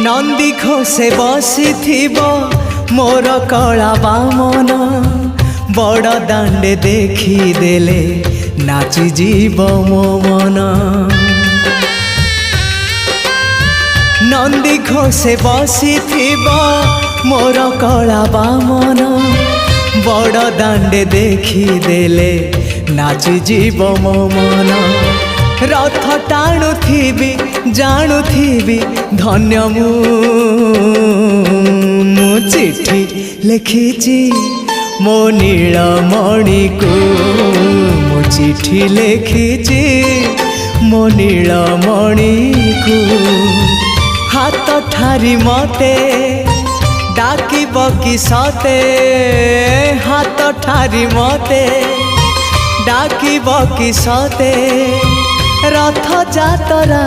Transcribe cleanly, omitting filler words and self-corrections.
नंदी घोषे बसी मोर कला बामन बड़ दांडे देखी देले नाची जीव मो मन। नंदी घोषे बसी मोर कला बामन बड़ दांडे देखी देले नाची जीव मो मन। रथ टाणुथिबी जाणुथिबी धन्य मु चिट्ठी लिखिची मो नीलमणि को मु चिट्ठी लिखिची मो नीलमणि को। हाथ ठारी मते डाकिब कि सते हाथ ठारी मते डाकिब कि सते रथ जातरा।